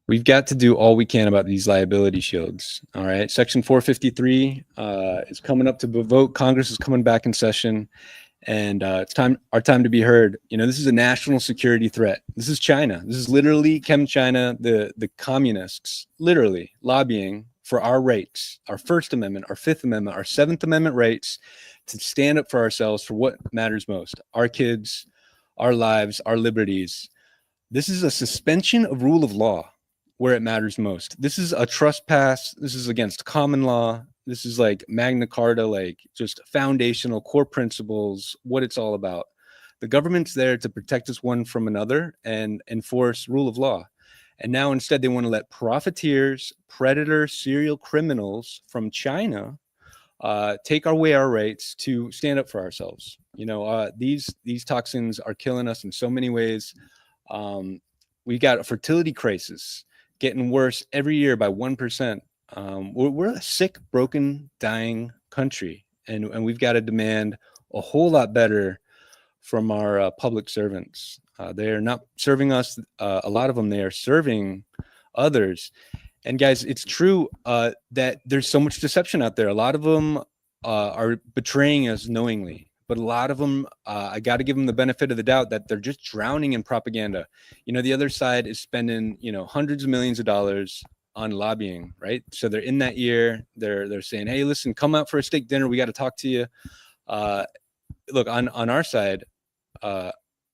We've got to do all we can about these liability shields. All right. Section 453 is coming up to vote. Congress is coming back in session, and it's our time to be heard. This is a national security threat. This is China. This is literally ChemChina, the communists, literally lobbying for our rights, our First Amendment, our Fifth Amendment, our Seventh Amendment rights to stand up for ourselves for what matters most: our kids, our lives, our liberties. This is a suspension of rule of law where it matters most. This is a trespass. This is against common law. This is like Magna Carta, like just foundational core principles, what it's all about. The government's there to protect us one from another and enforce rule of law. And now instead they want to let profiteers, predators, serial criminals from China take away our rights to stand up for ourselves. These toxins are killing us in so many ways. We got a fertility crisis getting worse every year by 1%. We're a sick, broken, dying country, and we've got to demand a whole lot better from our public servants. They are not serving us. A lot of them, they are serving others. And guys, it's true that there's so much deception out there. A lot of them are betraying us knowingly. But a lot of them, I got to give them the benefit of the doubt that they're just drowning in propaganda. The other side is spending, hundreds of millions of dollars on lobbying, right? So they're in that ear. They're saying, hey, listen, come out for a steak dinner. We got to talk to you. Look, on our side,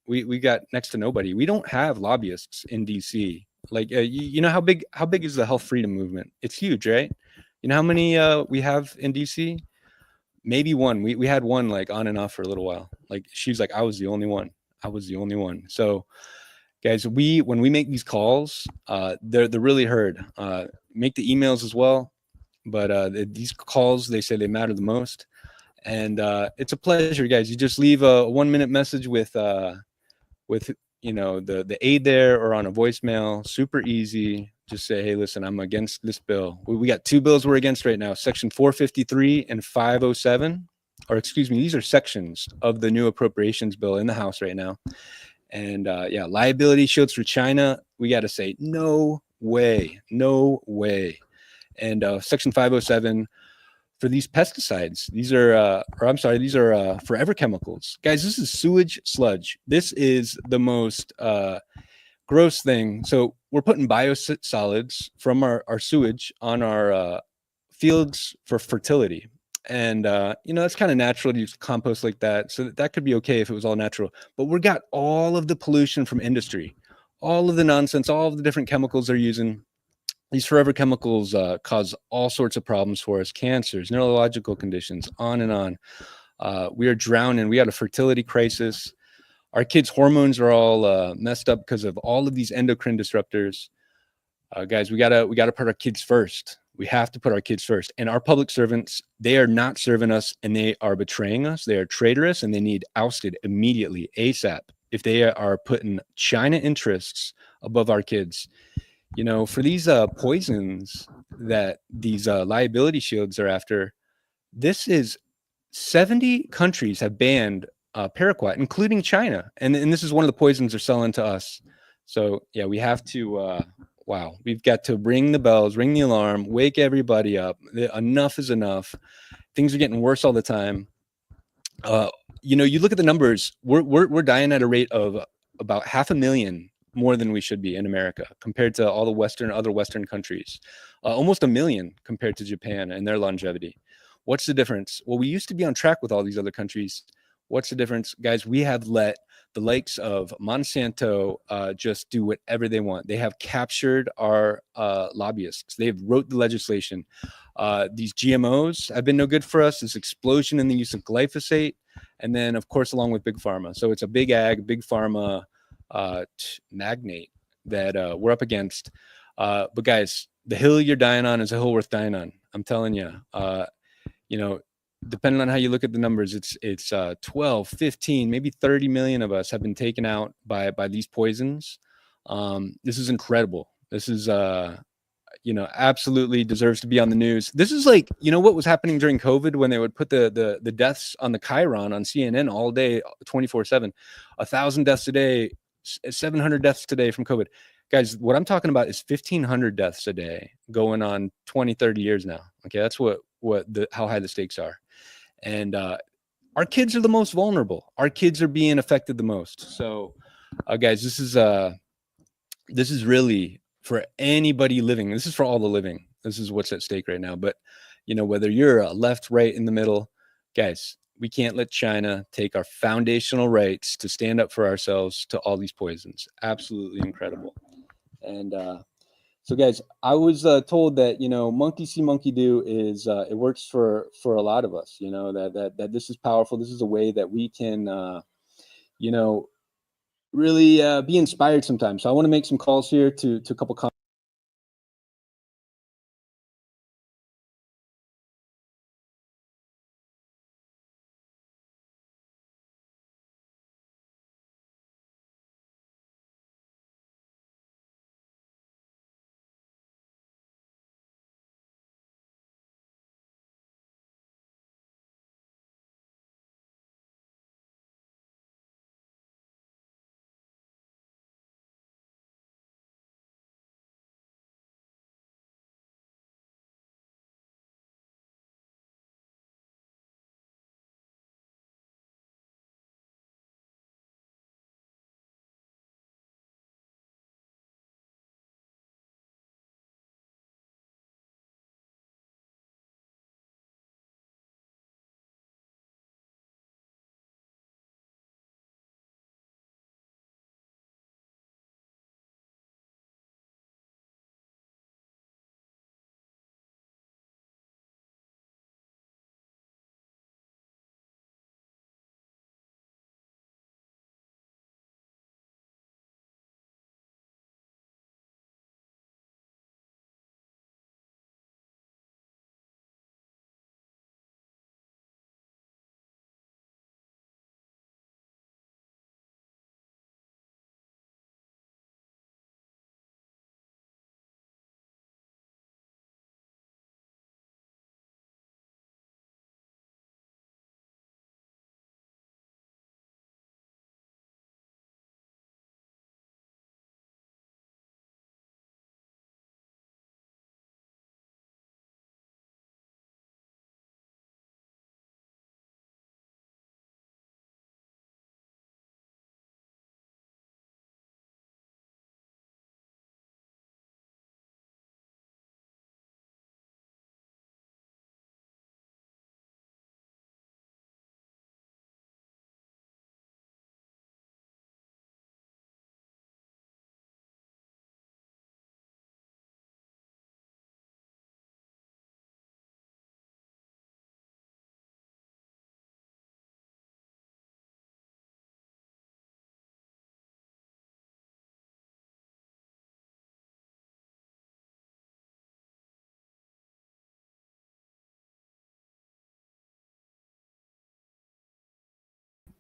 we got next to nobody. We don't have lobbyists in DC. Like, you know how big is the health freedom movement? It's huge, right? You know how many we have in DC? Maybe one. We had one like on and off for a little while. Like she's like, I was the only one. So guys, when we make these calls, they're really heard. Make the emails as well. But these calls, they say they matter the most. And it's a pleasure, guys. You just leave a 1-minute message with the aide there or on a voicemail. Super easy. Just say, hey, listen, I'm against this bill. We got 2 bills we're against right now, Section 453 and 507. Or excuse me, these are sections of the new appropriations bill in the House right now. And liability shields for China, we got to say, no way. And Section 507 for these pesticides. These are forever chemicals. Guys, this is sewage sludge. This is the most gross thing. So we're putting biosolids from our sewage on our fields for fertility. And, it's kind of natural to use compost like that. So that could be okay if it was all natural. But we got all of the pollution from industry, all of the nonsense, all of the different chemicals they're using. These forever chemicals cause all sorts of problems for us: cancers, neurological conditions, on and on. We are drowning. We got a fertility crisis. Our kids' hormones are all messed up because of all of these endocrine disruptors. Guys, we gotta put our kids first. We have to put our kids first. And our public servants, they are not serving us, and they are betraying us. They are traitorous, and they need ousted immediately, ASAP, if they are putting China interests above our kids. For these poisons that these liability shields are after, this is 70 countries have banned paraquat, including China. And this is one of the poisons they're selling to us. So, yeah, we have to, we've got to ring the bells, ring the alarm, wake everybody up. Enough is enough. Things are getting worse all the time. You look at the numbers, we're dying at a rate of about 500,000 more than we should be in America compared to all the other Western countries. Almost 1 million compared to Japan and their longevity. What's the difference? Well, we used to be on track with all these other countries. What's the difference? Guys, we have let the likes of Monsanto just do whatever they want. They have captured our lobbyists. They've wrote the legislation. These GMOs have been no good for us. This explosion in the use of glyphosate. And then, of course, along with Big Pharma. So it's a big ag, Big Pharma magnate that we're up against. But guys, the hill you're dying on is a hill worth dying on. I'm telling you. Depending on how you look at the numbers, it's 12, 15, maybe 30 million of us have been taken out by these poisons. This is incredible. This is absolutely deserves to be on the news. This is like, what was happening during COVID when they would put the deaths on the Chiron on CNN all day, 24/7, 1,000 deaths a day, 700 deaths today from COVID. Guys, what I'm talking about is 1,500 deaths a day going on 20, 30 years now. Okay, that's how high the stakes are. And our kids are the most vulnerable. Our kids are being affected the most. So, guys, this is really for anybody living. This is for all the living. This is what's at stake right now. But, whether you're left, right, in the middle, guys, we can't let China take our foundational rights to stand up for ourselves to all these poisons. Absolutely incredible. And so, guys, I was told that monkey see, monkey do is it works for a lot of us. That this is powerful. This is a way that we can really be inspired sometimes. So I want to make some calls here to a couple comments.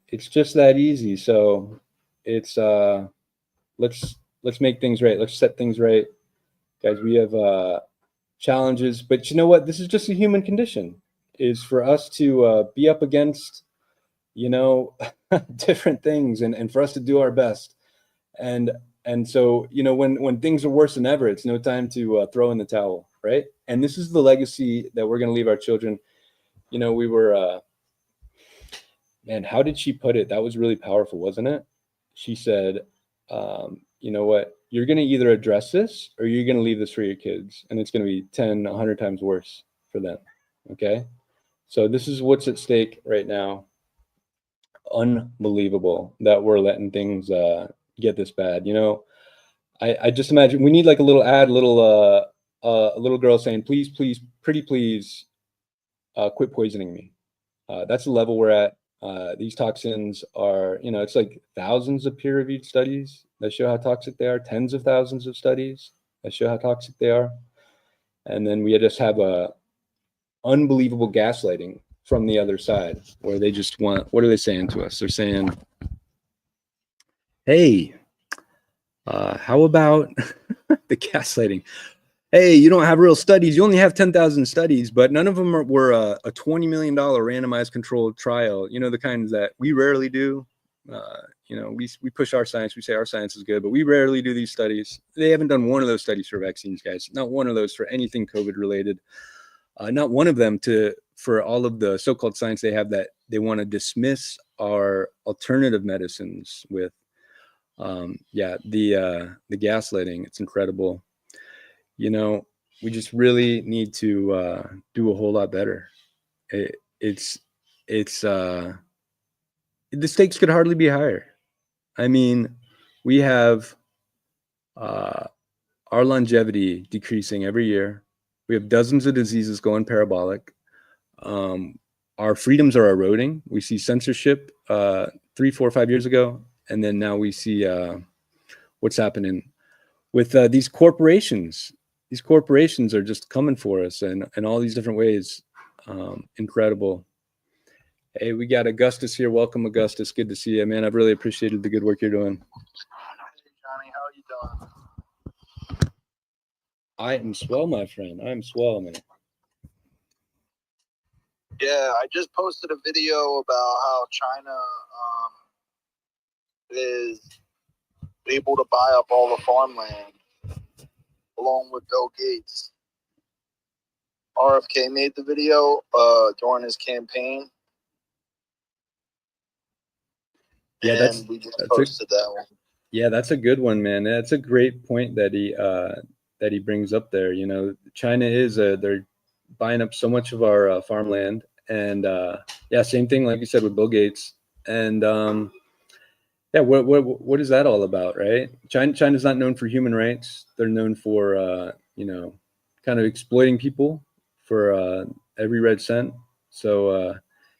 It's just that easy. So it's let's make things right. Let's set things right, guys. We have challenges, but you know what? This is just a human condition. Is for us to be up against you know different things, and for us to do our best. And so when things are worse than ever, it's no time to throw in the towel, right? And this is the legacy that we're going to leave our children. We were man, how did she put it? That was really powerful, wasn't it? She said, you know what? You're going to either address this or you're going to leave this for your kids. And it's going to be 10, 100 times worse for them. Okay. So this is what's at stake right now. Unbelievable that we're letting things get this bad. I just imagine we need like a little ad, a little girl saying, please, please, pretty please, quit poisoning me. That's the level we're at. These toxins are, it's like thousands of peer-reviewed studies that show how toxic they are, tens of thousands of studies that show how toxic they are. And then we just have a unbelievable gaslighting from the other side where they just want, what are they saying to us? They're saying, hey, how about the gaslighting? Hey, you don't have real studies. You only have 10,000 studies, but none of them were a $20 million randomized controlled trial. The kinds that we rarely do. You know, we push our science. We say our science is good, but we rarely do these studies. They haven't done one of those studies for vaccines, guys. Not one of those for anything COVID related. Not one of them for all of the so-called science they have that they want to dismiss our alternative medicines with. Yeah, the gaslighting, it's incredible. You know, we just really need to do a whole lot better. It's the stakes could hardly be higher. I mean, we have our longevity decreasing every year. We have dozens of diseases going parabolic. Our freedoms are eroding. We see censorship 3, 4, 5 years ago, and then now we see what's happening with these corporations. These corporations are just coming for us in all these different ways. Incredible. Hey, we got Augustus here. Welcome, Augustus. Good to see you, man. I've really appreciated the good work you're doing. Hey, Johnny, how are you doing? I am swell, my friend. I'm swell, man. Yeah, I just posted a video about how China is able to buy up all the farmland along with Bill Gates. RFK made the video during his campaign. Yeah, we just posted that one. Yeah, that's a good one, man. That's a great point that he brings up there. You know, China is they're buying up so much of our farmland, and yeah, same thing like you said with Bill Gates, and yeah, what is that all about, right? China's not known for human rights. They're known for you know, kind of exploiting people for every red cent. So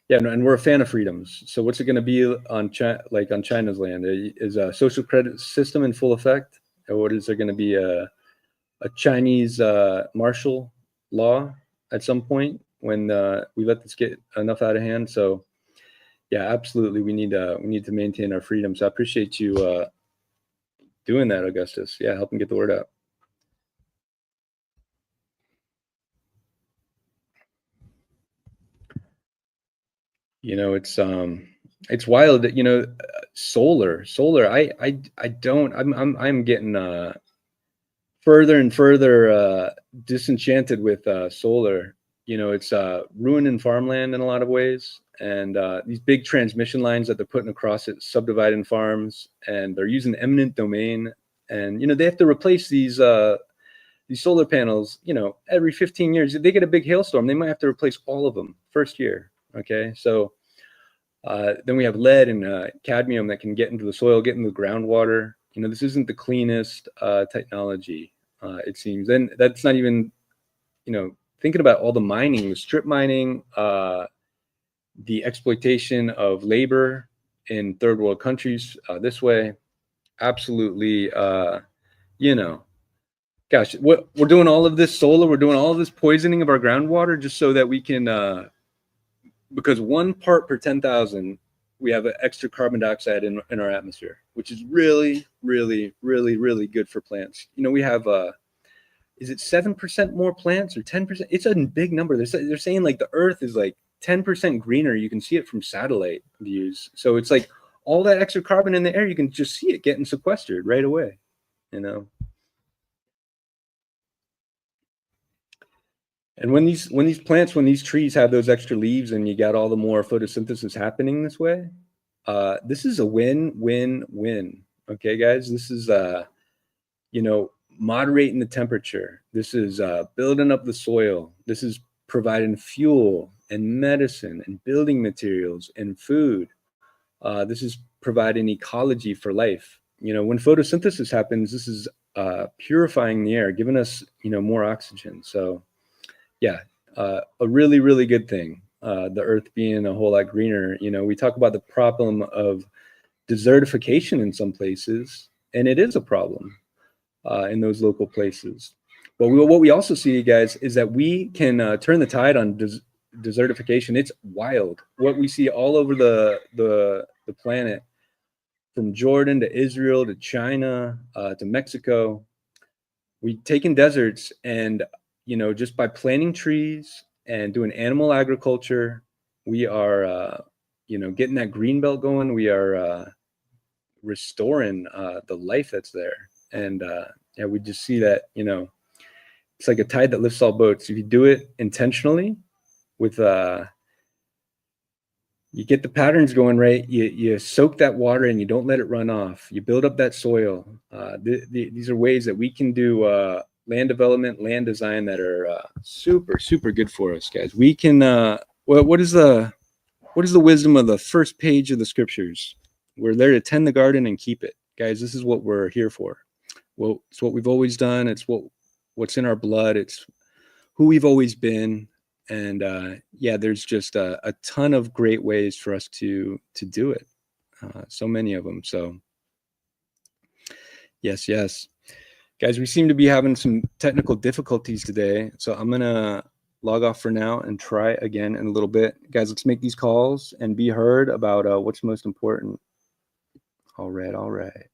yeah, and we're a fan of freedoms. So what's it going to be on on China's land? Is a social credit system in full effect, or what is there going to be a Chinese martial law at some point when we let this get enough out of hand? So yeah, absolutely, we need to maintain our freedoms. So I appreciate you doing that, Augustus. Yeah, helping get the word out. You know, it's wild that, you know, solar. I don't. I'm getting further and further disenchanted with solar. You know, it's ruining farmland in a lot of ways, and these big transmission lines that they're putting across it, subdividing farms, and they're using eminent domain, and you know they have to replace these solar panels. You know, every 15 years, if they get a big hailstorm, they might have to replace all of them first year. Okay, so then we have lead and cadmium that can get into the soil, get into the groundwater. You know, this isn't the cleanest technology, it seems. And that's not even, you know, thinking about all the mining, the strip mining, the exploitation of labor in third world countries this way. Absolutely, you know, gosh, we're doing all of this solar, we're doing all of this poisoning of our groundwater just so that we can, because 1 part per 10,000, we have extra carbon dioxide in our atmosphere, which is really, really, really, really good for plants. You know, we have, is it 7% more plants or 10%? It's a big number. They're saying like the Earth is like 10% greener. You can see it from satellite views. So it's like all that extra carbon in the air, you can just see it getting sequestered right away, you know? And when these plants, when these trees have those extra leaves and you got all the more photosynthesis happening this way, this is a win-win-win. Okay, guys, this is you know, moderating the temperature. This is building up the soil. This is providing fuel and medicine and building materials and food. This is providing ecology for life. You know, when photosynthesis happens, this is purifying the air, giving us, you know, more oxygen. So yeah, a really, really good thing. The earth being a whole lot greener. You know, we talk about the problem of desertification in some places, and it is a problem in those local places. But what we also see, guys, is that we can turn the tide on desertification. It's wild what we see all over the planet, from Jordan to Israel to China to Mexico. We've taken deserts and, you know, just by planting trees and doing animal agriculture, we are, you know, getting that green belt going. We are restoring the life that's there. And yeah, we just see that, you know, it's like a tide that lifts all boats. If you do it intentionally with you get the patterns going right, you soak that water and you don't let it run off. You build up that soil. These are ways that we can do land development, land design that are super, super good for us, guys. We can, what is the wisdom of the first page of the scriptures? We're there to tend the garden and keep it. Guys, this is what we're here for. Well, it's what we've always done. It's what's in our blood. It's who we've always been. And yeah, there's just a ton of great ways for us to do it. So many of them. So yes, guys, we seem to be having some technical difficulties today. So I'm going to log off for now and try again in a little bit. Guys, let's make these calls and be heard about what's most important. All right.